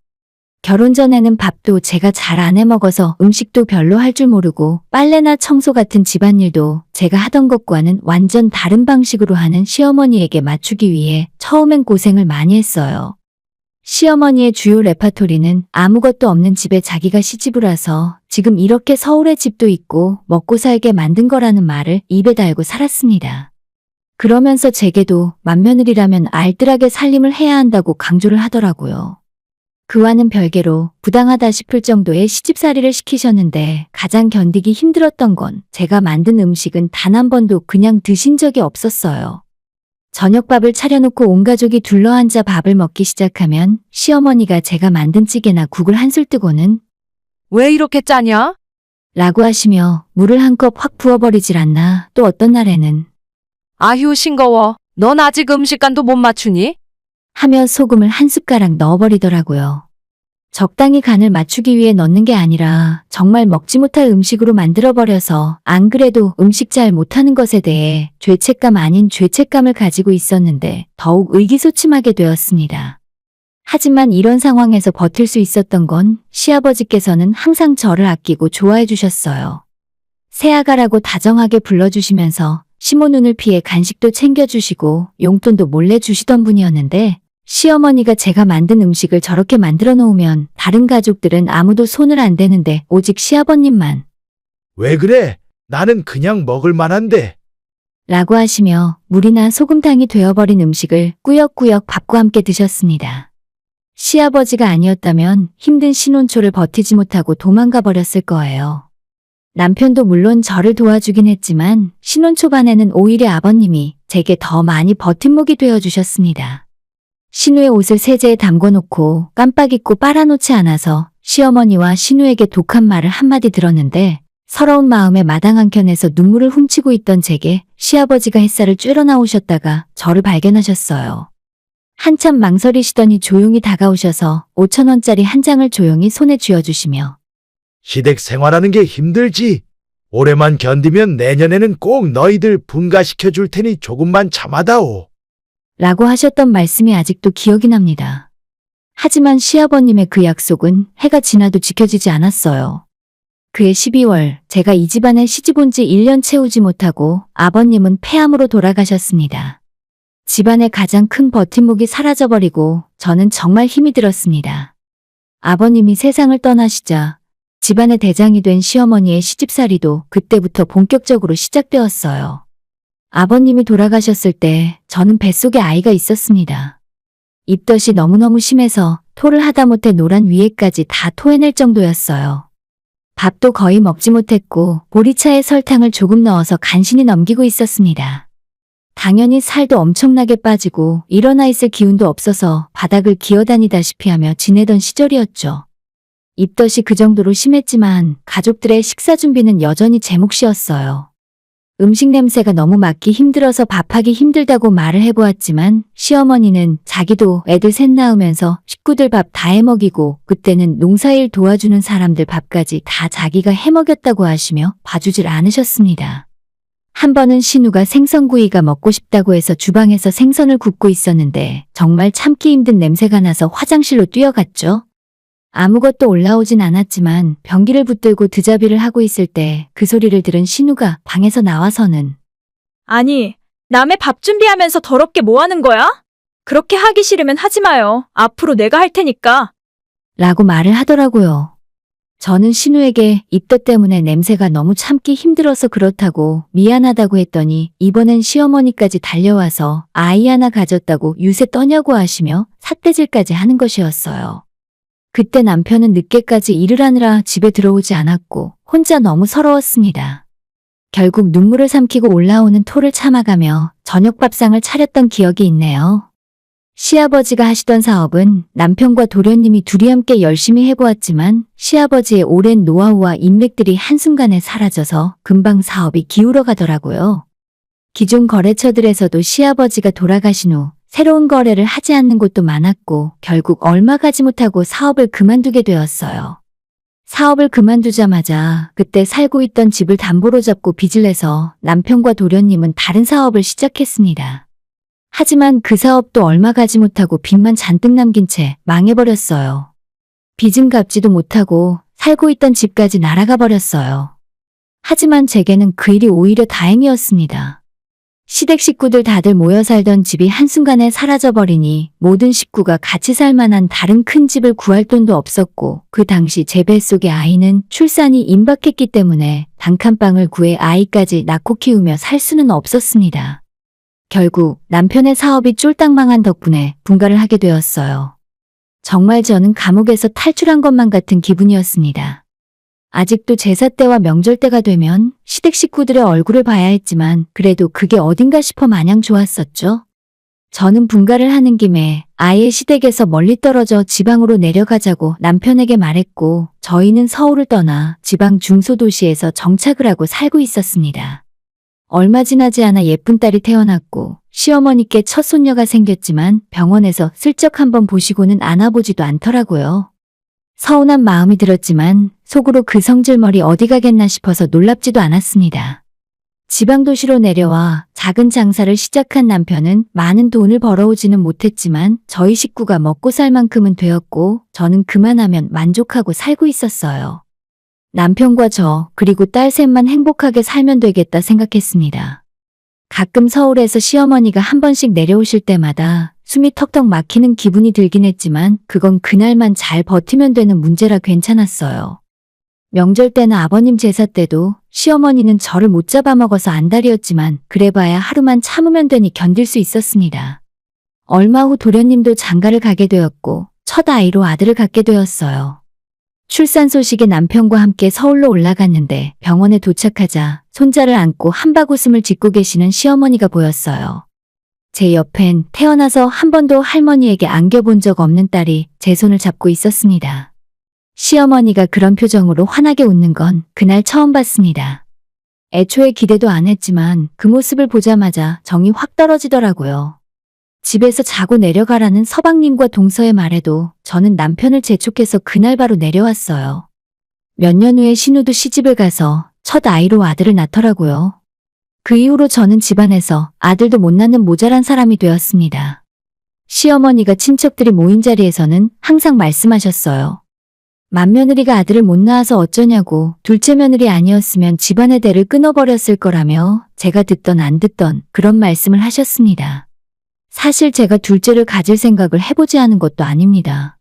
결혼 전에는 밥도 제가 잘 안 해먹어서 음식도 별로 할 줄 모르고 빨래나 청소 같은 집안일도 제가 하던 것과는 완전 다른 방식으로 하는 시어머니에게 맞추기 위해 처음엔 고생을 많이 했어요. 시어머니의 주요 레파토리는 아무것도 없는 집에 자기가 시집을 와서 지금 이렇게 서울에 집도 있고 먹고 살게 만든 거라는 말을 입에 달고 살았습니다. 그러면서 제게도 맏며느리라면 알뜰하게 살림을 해야 한다고 강조를 하더라고요. 그와는 별개로 부당하다 싶을 정도의 시집살이를 시키셨는데 가장 견디기 힘들었던 건 제가 만든 음식은 단 한 번도 그냥 드신 적이 없었어요. 저녁밥을 차려놓고 온 가족이 둘러앉아 밥을 먹기 시작하면 시어머니가 제가 만든 찌개나 국을 한술 뜨고는 왜 이렇게 짜냐? 라고 하시며 물을 한 컵 확 부어버리질 않나 또 어떤 날에는 아휴 싱거워. 넌 아직 음식간도 못 맞추니? 하며 소금을 한 숟가락 넣어버리더라고요. 적당히 간을 맞추기 위해 넣는 게 아니라 정말 먹지 못할 음식으로 만들어버려서 안 그래도 음식 잘 못하는 것에 대해 죄책감 아닌 죄책감을 가지고 있었는데 더욱 의기소침하게 되었습니다. 하지만 이런 상황에서 버틸 수 있었던 건 시아버지께서는 항상 저를 아끼고 좋아해 주셨어요. 새아가라고 다정하게 불러주시면서 시모 눈을 피해 간식도 챙겨주시고 용돈도 몰래 주시던 분이었는데 시어머니가 제가 만든 음식을 저렇게 만들어 놓으면 다른 가족들은 아무도 손을 안 대는데 오직 시아버님만 왜 그래? 나는 그냥 먹을 만한데. 라고 하시며 물이나 소금탕이 되어버린 음식을 꾸역꾸역 밥과 함께 드셨습니다. 시아버지가 아니었다면 힘든 신혼초를 버티지 못하고 도망가 버렸을 거예요. 남편도 물론 저를 도와주긴 했지만 신혼 초반에는 오히려 아버님이 제게 더 많이 버팀목이 되어주셨습니다. 신우의 옷을 세제에 담궈놓고 깜빡 잊고 빨아놓지 않아서 시어머니와 신우에게 독한 말을 한마디 들었는데 서러운 마음에 마당 한켠에서 눈물을 훔치고 있던 제게 시아버지가 햇살을 쬐러 나오셨다가 저를 발견하셨어요. 한참 망설이시더니 조용히 다가오셔서 5,000원짜리 한 장을 조용히 손에 쥐어주시며 시댁 생활하는 게 힘들지. 올해만 견디면 내년에는 꼭 너희들 분가시켜 줄 테니 조금만 참아다오. 라고 하셨던 말씀이 아직도 기억이 납니다. 하지만 시아버님의 그 약속은 해가 지나도 지켜지지 않았어요. 그해 12월 제가 이 집안에 시집 온 지 1년 채우지 못하고 아버님은 폐암으로 돌아가셨습니다. 집안의 가장 큰 버팀목이 사라져버리고 저는 정말 힘이 들었습니다. 아버님이 세상을 떠나시자 집안의 대장이 된 시어머니의 시집살이도 그때부터 본격적으로 시작되었어요. 아버님이 돌아가셨을 때 저는 뱃속에 아이가 있었습니다. 입덧이 너무너무 심해서 토를 하다못해 노란 위에까지 다 토해낼 정도였어요. 밥도 거의 먹지 못했고 보리차에 설탕을 조금 넣어서 간신히 넘기고 있었습니다. 당연히 살도 엄청나게 빠지고 일어나 있을 기운도 없어서 바닥을 기어다니다시피 하며 지내던 시절이었죠. 입덧이 그 정도로 심했지만 가족들의 식사 준비는 여전히 제 몫이었어요. 음식 냄새가 너무 맡기 힘들어서 밥하기 힘들다고 말을 해보았지만 시어머니는 자기도 애들 셋 낳으면서 식구들 밥 다 해먹이고 그때는 농사일 도와주는 사람들 밥까지 다 자기가 해먹였다고 하시며 봐주질 않으셨습니다. 한 번은 신우가 생선구이가 먹고 싶다고 해서 주방에서 생선을 굽고 있었는데 정말 참기 힘든 냄새가 나서 화장실로 뛰어갔죠. 아무것도 올라오진 않았지만 변기를 붙들고 드자비를 하고 있을 때 그 소리를 들은 신우가 방에서 나와서는 아니, 남의 밥 준비하면서 더럽게 뭐 하는 거야? 그렇게 하기 싫으면 하지 마요. 앞으로 내가 할 테니까. 라고 말을 하더라고요. 저는 신우에게 입덧 때문에 냄새가 너무 참기 힘들어서 그렇다고 미안하다고 했더니 이번엔 시어머니까지 달려와서 아이 하나 가졌다고 유세 떠냐고 하시며 삿대질까지 하는 것이었어요. 그때 남편은 늦게까지 일을 하느라 집에 들어오지 않았고 혼자 너무 서러웠습니다. 결국 눈물을 삼키고 올라오는 토를 참아가며 저녁 밥상을 차렸던 기억이 있네요. 시아버지가 하시던 사업은 남편과 도련님이 둘이 함께 열심히 해보았지만 시아버지의 오랜 노하우와 인맥들이 한순간에 사라져서 금방 사업이 기울어 가더라고요. 기존 거래처들에서도 시아버지가 돌아가신 후 새로운 거래를 하지 않는 곳도 많았고 결국 얼마 가지 못하고 사업을 그만두게 되었어요. 사업을 그만두자마자 그때 살고 있던 집을 담보로 잡고 빚을 내서 남편과 도련님은 다른 사업을 시작했습니다. 하지만 그 사업도 얼마 가지 못하고 빚만 잔뜩 남긴 채 망해버렸어요. 빚은 갚지도 못하고 살고 있던 집까지 날아가 버렸어요. 하지만 제게는 그 일이 오히려 다행이었습니다. 시댁 식구들 다들 모여 살던 집이 한순간에 사라져버리니 모든 식구가 같이 살 만한 다른 큰 집을 구할 돈도 없었고 그 당시 제 뱃속의 아이는 출산이 임박했기 때문에 단칸방을 구해 아이까지 낳고 키우며 살 수는 없었습니다. 결국 남편의 사업이 쫄딱 망한 덕분에 분가를 하게 되었어요. 정말 저는 감옥에서 탈출한 것만 같은 기분이었습니다. 아직도 제사 때와 명절 때가 되면 시댁 식구들의 얼굴을 봐야 했지만 그래도 그게 어딘가 싶어 마냥 좋았었죠. 저는 분가를 하는 김에 아예 시댁에서 멀리 떨어져 지방으로 내려가자고 남편에게 말했고 저희는 서울을 떠나 지방 중소도시에서 정착을 하고 살고 있었습니다. 얼마 지나지 않아 예쁜 딸이 태어났고 시어머니께 첫 손녀가 생겼지만 병원에서 슬쩍 한번 보시고는 안아보지도 않더라고요. 서운한 마음이 들었지만 속으로 그 성질머리 어디 가겠나 싶어서 놀랍지도 않았습니다. 지방도시로 내려와 작은 장사를 시작한 남편은 많은 돈을 벌어오지는 못했지만 저희 식구가 먹고 살 만큼은 되었고 저는 그만하면 만족하고 살고 있었어요. 남편과 저 그리고 딸 셋만 행복하게 살면 되겠다 생각했습니다. 가끔 서울에서 시어머니가 한 번씩 내려오실 때마다 숨이 턱턱 막히는 기분이 들긴 했지만 그건 그날만 잘 버티면 되는 문제라 괜찮았어요. 명절 때나 아버님 제사 때도 시어머니는 저를 못 잡아먹어서 안달이었지만 그래봐야 하루만 참으면 되니 견딜 수 있었습니다. 얼마 후 도련님도 장가를 가게 되었고 첫 아이로 아들을 갖게 되었어요. 출산 소식에 남편과 함께 서울로 올라갔는데 병원에 도착하자 손자를 안고 한바구음을 짓고 계시는 시어머니가 보였어요. 제 옆엔 태어나서 한 번도 할머니에게 안겨본 적 없는 딸이 제 손을 잡고 있었습니다. 시어머니가 그런 표정으로 환하게 웃는 건 그날 처음 봤습니다. 애초에 기대도 안 했지만 그 모습을 보자마자 정이 확 떨어지더라고요. 집에서 자고 내려가라는 서방님과 동서의 말에도 저는 남편을 재촉해서 그날 바로 내려왔어요. 몇 년 후에 신우도 시집을 가서 첫 아이로 아들을 낳더라고요. 그 이후로 저는 집안에서 아들도 못 낳는 모자란 사람이 되었습니다. 시어머니가 친척들이 모인 자리에서는 항상 말씀하셨어요. 맏며느리가 아들을 못 낳아서 어쩌냐고 둘째 며느리 아니었으면 집안의 대를 끊어버렸을 거라며 제가 듣던 안 듣던 그런 말씀을 하셨습니다. 사실 제가 둘째를 가질 생각을 해보지 않은 것도 아닙니다.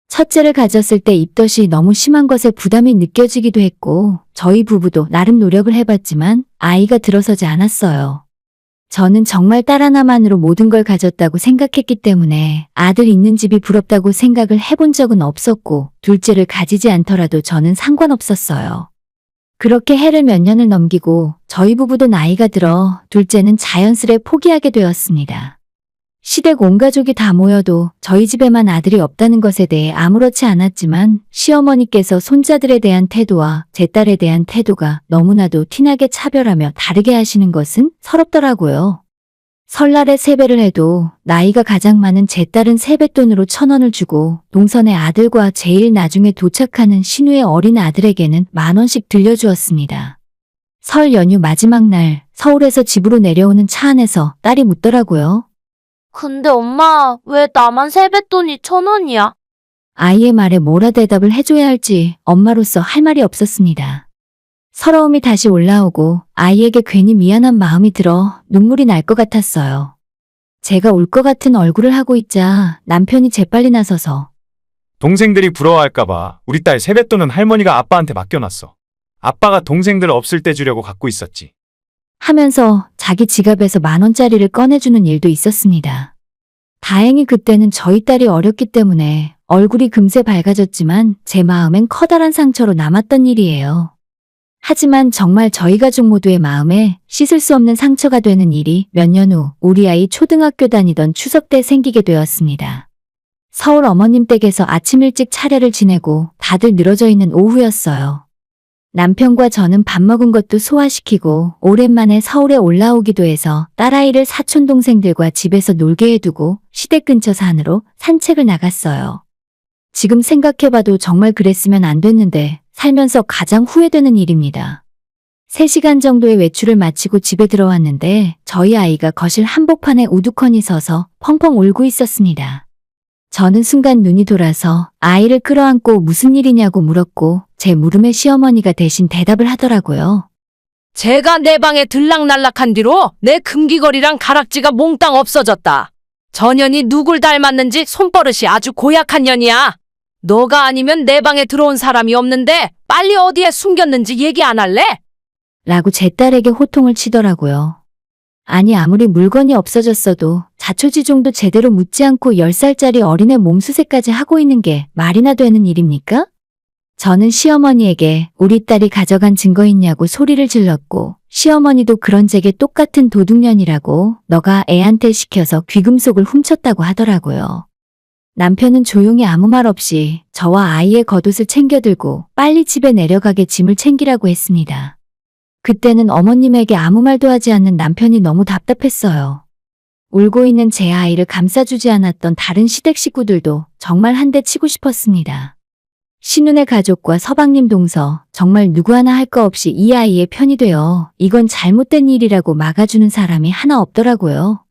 첫째를 가졌을 때 입덧이 너무 심한 것에 부담이 느껴지기도 했고 저희 부부도 나름 노력을 해봤지만 아이가 들어서지 않았어요. 저는 정말 딸 하나만으로 모든 걸 가졌다고 생각했기 때문에 아들 있는 집이 부럽다고 생각을 해본 적은 없었고 둘째를 가지지 않더라도 저는 상관없었어요. 그렇게 해를 몇 년을 넘기고 저희 부부도 나이가 들어 둘째는 자연스레 포기하게 되었습니다. 시댁 온 가족이 다 모여도 저희 집에만 아들이 없다는 것에 대해 아무렇지 않았지만 시어머니께서 손자들에 대한 태도와 제 딸에 대한 태도가 너무나도 티나게 차별하며 다르게 하시는 것은 서럽더라고요. 설날에 세배를 해도 나이가 가장 많은 제 딸은 세뱃돈으로 1,000원을 주고 동선의 아들과 제일 나중에 도착하는 신우의 어린 아들에게는 10,000원씩 들려주었습니다. 설 연휴 마지막 날 서울에서 집으로 내려오는 차 안에서 딸이 묻더라고요. 근데 엄마, 왜 나만 세뱃돈이 1,000원이야? 아이의 말에 뭐라 대답을 해줘야 할지 엄마로서 할 말이 없었습니다. 서러움이 다시 올라오고 아이에게 괜히 미안한 마음이 들어 눈물이 날 것 같았어요. 제가 울 것 같은 얼굴을 하고 있자 남편이 재빨리 나서서 동생들이 부러워할까봐 우리 딸 세뱃돈은 할머니가 아빠한테 맡겨놨어. 아빠가 동생들 없을 때 주려고 갖고 있었지. 하면서 자기 지갑에서 10,000원짜리를 꺼내주는 일도 있었습니다. 다행히 그때는 저희 딸이 어렸기 때문에 얼굴이 금세 밝아졌지만 제 마음엔 커다란 상처로 남았던 일이에요. 하지만 정말 저희 가족 모두의 마음에 씻을 수 없는 상처가 되는 일이 몇 년 후 우리 아이 초등학교 다니던 추석 때 생기게 되었습니다. 서울 어머님 댁에서 아침 일찍 차례를 지내고 다들 늘어져 있는 오후였어요. 남편과 저는 밥 먹은 것도 소화시키고 오랜만에 서울에 올라오기도 해서 딸아이를 사촌 동생들과 집에서 놀게 해두고 시댁 근처 산으로 산책을 나갔어요. 지금 생각해봐도 정말 그랬으면 안 됐는데 살면서 가장 후회되는 일입니다. 3시간 정도의 외출을 마치고 집에 들어왔는데 저희 아이가 거실 한복판에 우두커니 서서 펑펑 울고 있었습니다. 저는 순간 눈이 돌아서 아이를 끌어안고 무슨 일이냐고 물었고 제 물음에 시어머니가 대신 대답을 하더라고요. 제가 내 방에 들락날락한 뒤로 내 금귀걸이랑 가락지가 몽땅 없어졌다. 저 년이 누굴 닮았는지 손버릇이 아주 고약한 년이야. 너가 아니면 내 방에 들어온 사람이 없는데 빨리 어디에 숨겼는지 얘기 안 할래? 라고 제 딸에게 호통을 치더라고요. 아니 아무리 물건이 없어졌어도 자초지종도 제대로 묻지 않고 10살짜리 어린애 몸수세까지 하고 있는 게 말이나 되는 일입니까? 저는 시어머니에게 우리 딸이 가져간 증거 있냐고 소리를 질렀고 시어머니도 그런 제게 똑같은 도둑년이라고 너가 애한테 시켜서 귀금속을 훔쳤다고 하더라고요. 남편은 조용히 아무 말 없이 저와 아이의 겉옷을 챙겨들고 빨리 집에 내려가게 짐을 챙기라고 했습니다. 그때는 어머님에게 아무 말도 하지 않는 남편이 너무 답답했어요. 울고 있는 제 아이를 감싸주지 않았던 다른 시댁 식구들도 정말 한 대 치고 싶었습니다. 신운의 가족과 서방님 동서 정말 누구 하나 할 거 없이 이 아이의 편이 되어 이건 잘못된 일이라고 막아주는 사람이 하나 없더라고요.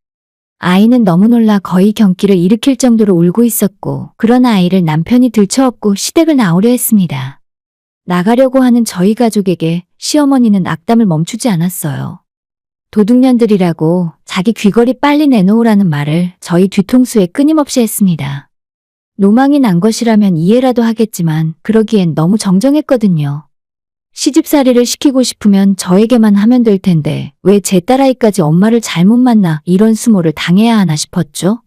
아이는 너무 놀라 거의 경기를 일으킬 정도로 울고 있었고 그런 아이를 남편이 들쳐업고 시댁을 나오려 했습니다. 나가려고 하는 저희 가족에게 시어머니는 악담을 멈추지 않았어요. 도둑년들이라고 자기 귀걸이 빨리 내놓으라는 말을 저희 뒤통수에 끊임없이 했습니다. 노망이 난 것이라면 이해라도 하겠지만 그러기엔 너무 정정했거든요. 시집살이를 시키고 싶으면 저에게만 하면 될 텐데 왜 제 딸아이까지 엄마를 잘못 만나 이런 수모를 당해야 하나 싶었죠.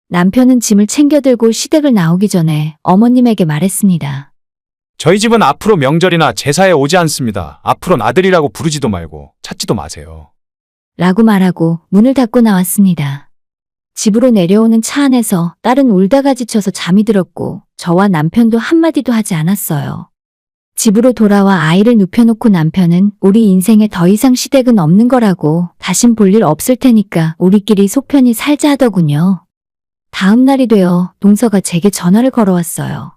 남편은 짐을 챙겨들고 시댁을 나오기 전에 어머님에게 말했습니다. 저희 집은 앞으로 명절이나 제사에 오지 않습니다. 앞으로는 아들이라고 부르지도 말고 찾지도 마세요. 라고 말하고 문을 닫고 나왔습니다. 집으로 내려오는 차 안에서 딸은 울다가 지쳐서 잠이 들었고 저와 남편도 한마디도 하지 않았어요. 집으로 돌아와 아이를 눕혀놓고 남편은 우리 인생에 더 이상 시댁은 없는 거라고 다신 볼 일 없을 테니까 우리끼리 속 편히 살자 하더군요. 다음 날이 되어 동서가 제게 전화를 걸어왔어요.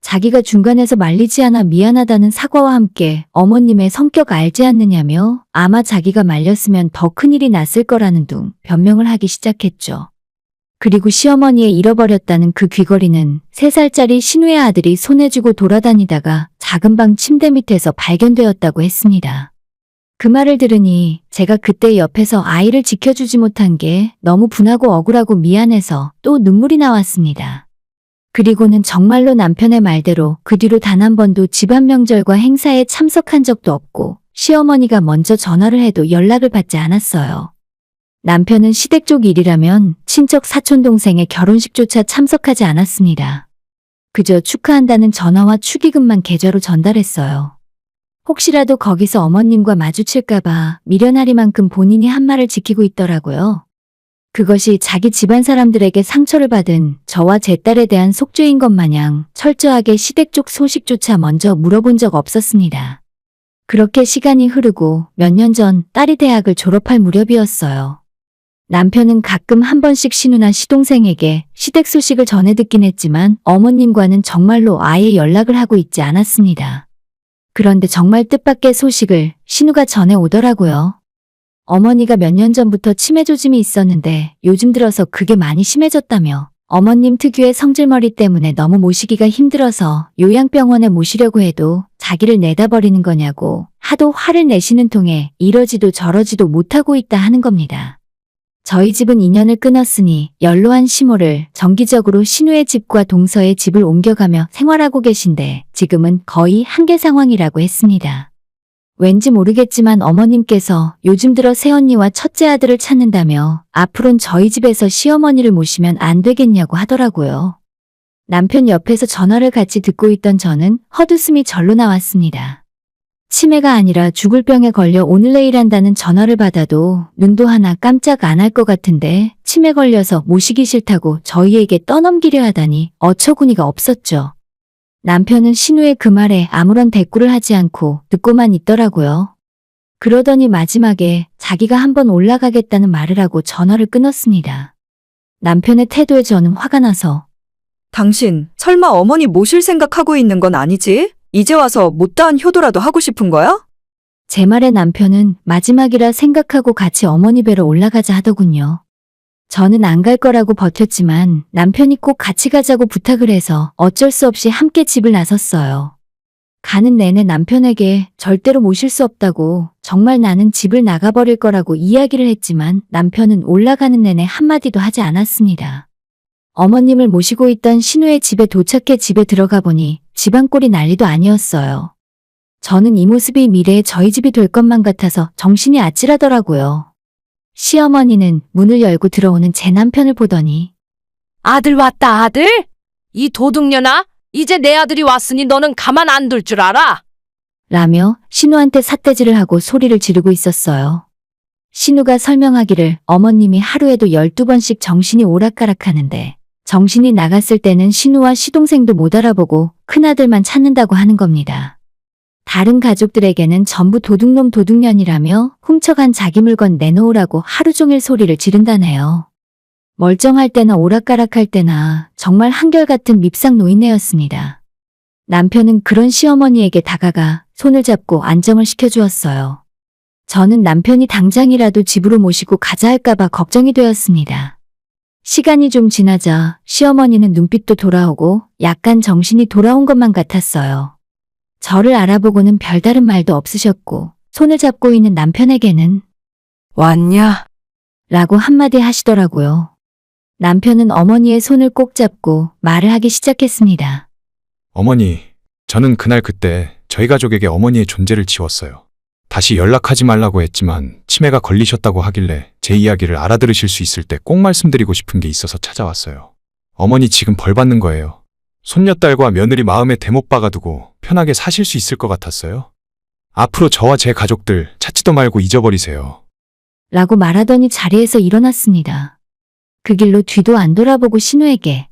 자기가 중간에서 말리지 않아 미안하다는 사과와 함께 어머님의 성격 알지 않느냐며 아마 자기가 말렸으면 더 큰일이 났을 거라는 둥 변명을 하기 시작했죠. 그리고 시어머니의 잃어버렸다는 그 귀걸이는 3살짜리 신우의 아들이 손에 쥐고 돌아다니다가 작은 방 침대 밑에서 발견되었다고 했습니다. 그 말을 들으니 제가 그때 옆에서 아이를 지켜주지 못한 게 너무 분하고 억울하고 미안해서 또 눈물이 나왔습니다. 그리고는 정말로 남편의 말대로 그 뒤로 단 한 번도 집안 명절과 행사에 참석한 적도 없고 시어머니가 먼저 전화를 해도 연락을 받지 않았어요. 남편은 시댁 쪽 일이라면 친척 사촌동생의 결혼식조차 참석하지 않았습니다. 그저 축하한다는 전화와 축의금만 계좌로 전달했어요. 혹시라도 거기서 어머님과 마주칠까봐 미련하리만큼 본인이 한 말을 지키고 있더라고요. 그것이 자기 집안 사람들에게 상처를 받은 저와 제 딸에 대한 속죄인 것 마냥 철저하게 시댁 쪽 소식조차 먼저 물어본 적 없었습니다. 그렇게 시간이 흐르고 몇 년 전 딸이 대학을 졸업할 무렵이었어요. 남편은 가끔 한 번씩 신우나 시동생에게 시댁 소식을 전해 듣긴 했지만 어머님과는 정말로 아예 연락을 하고 있지 않았습니다. 그런데 정말 뜻밖의 소식을 신우가 전해 오더라고요. 어머니가 몇 년 전부터 치매 조짐이 있었는데 요즘 들어서 그게 많이 심해졌다며 어머님 특유의 성질머리 때문에 너무 모시기가 힘들어서 요양병원에 모시려고 해도 자기를 내다버리는 거냐고 하도 화를 내시는 통에 이러지도 저러지도 못하고 있다 하는 겁니다. 저희 집은 인연을 끊었으니 연로한 시모를 정기적으로 신우의 집과 동서의 집을 옮겨가며 생활하고 계신데 지금은 거의 한계 상황이라고 했습니다. 왠지 모르겠지만 어머님께서 요즘 들어 새언니와 첫째 아들을 찾는다며 앞으론 저희 집에서 시어머니를 모시면 안 되겠냐고 하더라고요. 남편 옆에서 전화를 같이 듣고 있던 저는 헛웃음이 절로 나왔습니다. 치매가 아니라 죽을 병에 걸려 오늘 내일 한다는 전화를 받아도 눈도 하나 깜짝 안 할 것 같은데 치매 걸려서 모시기 싫다고 저희에게 떠넘기려 하다니 어처구니가 없었죠. 남편은 신우의 그 말에 아무런 대꾸를 하지 않고 듣고만 있더라고요. 그러더니 마지막에 자기가 한번 올라가겠다는 말을 하고 전화를 끊었습니다. 남편의 태도에 저는 화가 나서 당신 설마 어머니 모실 생각하고 있는 건 아니지? 이제 와서 못다한 효도라도 하고 싶은 거야? 제 말에 남편은 마지막이라 생각하고 같이 어머니 뵈러 올라가자 하더군요. 저는 안 갈 거라고 버텼지만 남편이 꼭 같이 가자고 부탁을 해서 어쩔 수 없이 함께 집을 나섰어요. 가는 내내 남편에게 절대로 모실 수 없다고 정말 나는 집을 나가버릴 거라고 이야기를 했지만 남편은 올라가는 내내 한마디도 하지 않았습니다. 어머님을 모시고 있던 신우의 집에 도착해 집에 들어가 보니 집안 꼴이 난리도 아니었어요. 저는 이 모습이 미래의 저희 집이 될 것만 같아서 정신이 아찔하더라고요. 시어머니는 문을 열고 들어오는 제 남편을 보더니 아들 왔다 아들? 이 도둑년아, 이제 내 아들이 왔으니 너는 가만 안 둘 줄 알아? 라며 신우한테 삿대질을 하고 소리를 지르고 있었어요. 신우가 설명하기를 어머님이 하루에도 12번씩 정신이 오락가락하는데 정신이 나갔을 때는 신우와 시동생도 못 알아보고 큰아들만 찾는다고 하는 겁니다. 다른 가족들에게는 전부 도둑놈 도둑년이라며 훔쳐간 자기 물건 내놓으라고 하루 종일 소리를 지른다네요. 멀쩡할 때나 오락가락할 때나 정말 한결같은 밉상 노인네였습니다. 남편은 그런 시어머니에게 다가가 손을 잡고 안정을 시켜주었어요. 저는 남편이 당장이라도 집으로 모시고 가자 할까봐 걱정이 되었습니다. 시간이 좀 지나자 시어머니는 눈빛도 돌아오고 약간 정신이 돌아온 것만 같았어요. 저를 알아보고는 별다른 말도 없으셨고 손을 잡고 있는 남편에게는 왔냐? 라고 한마디 하시더라고요. 남편은 어머니의 손을 꼭 잡고 말을 하기 시작했습니다. 어머니, 저는 그날 그때 저희 가족에게 어머니의 존재를 지웠어요. 다시 연락하지 말라고 했지만 치매가 걸리셨다고 하길래 제 이야기를 알아들으실 수 있을 때 꼭 말씀드리고 싶은 게 있어서 찾아왔어요. 어머니 지금 벌 받는 거예요. 손녀딸과 며느리 마음에 대못 박아두고 편하게 사실 수 있을 것 같았어요. 앞으로 저와 제 가족들 찾지도 말고 잊어버리세요. 라고 말하더니 자리에서 일어났습니다. 그 길로 뒤도 안 돌아보고 신우에게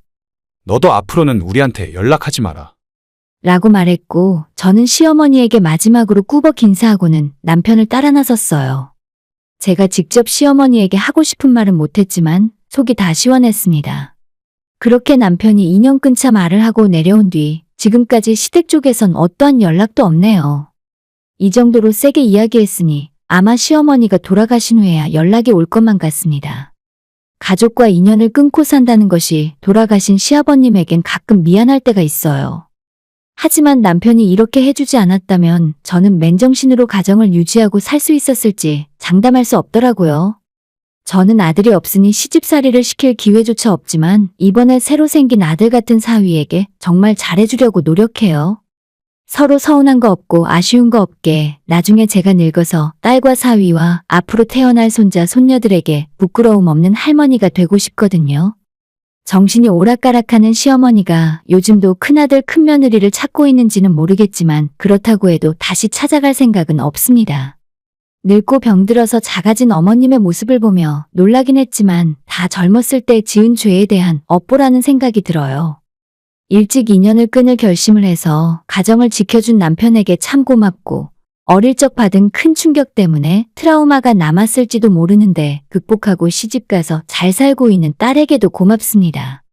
너도 앞으로는 우리한테 연락하지 마라. 라고 말했고 저는 시어머니에게 마지막으로 꾸벅 인사하고는 남편을 따라 나섰어요. 제가 직접 시어머니에게 하고 싶은 말은 못했지만 속이 다 시원했습니다. 그렇게 남편이 2년 끊자 말을 하고 내려온 뒤 지금까지 시댁 쪽에선 어떠한 연락도 없네요. 이 정도로 세게 이야기했으니 아마 시어머니가 돌아가신 후에야 연락이 올 것만 같습니다. 가족과 인연을 끊고 산다는 것이 돌아가신 시아버님에겐 가끔 미안할 때가 있어요. 하지만 남편이 이렇게 해주지 않았다면 저는 맨정신으로 가정을 유지하고 살 수 있었을지 장담할 수 없더라고요. 저는 아들이 없으니 시집살이를 시킬 기회조차 없지만 이번에 새로 생긴 아들 같은 사위에게 정말 잘해주려고 노력해요. 서로 서운한 거 없고 아쉬운 거 없게 나중에 제가 늙어서 딸과 사위와 앞으로 태어날 손자 손녀들에게 부끄러움 없는 할머니가 되고 싶거든요. 정신이 오락가락하는 시어머니가 요즘도 큰아들 큰며느리를 찾고 있는지는 모르겠지만 그렇다고 해도 다시 찾아갈 생각은 없습니다. 늙고 병들어서 작아진 어머님의 모습을 보며 놀라긴 했지만 다 젊었을 때 지은 죄에 대한 업보라는 생각이 들어요. 일찍 인연을 끊을 결심을 해서 가정을 지켜준 남편에게 참 고맙고 어릴 적 받은 큰 충격 때문에 트라우마가 남았을지도 모르는데 극복하고 시집가서 잘 살고 있는 딸에게도 고맙습니다.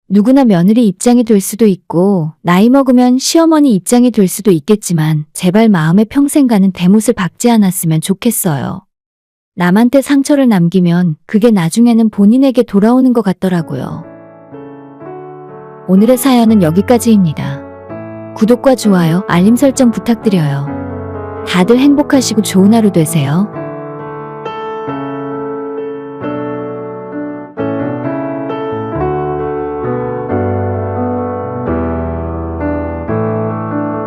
누구나 며느리 입장이 될 수도 있고 나이 먹으면 시어머니 입장이 될 수도 있겠지만 제발 마음에 평생 가는 대못을 박지 않았으면 좋겠어요. 남한테 상처를 남기면 그게 나중에는 본인에게 돌아오는 것 같더라고요. 오늘의 사연은 여기까지입니다. 구독과 좋아요, 알림 설정 부탁드려요. 다들 행복하시고 좋은 하루 되세요.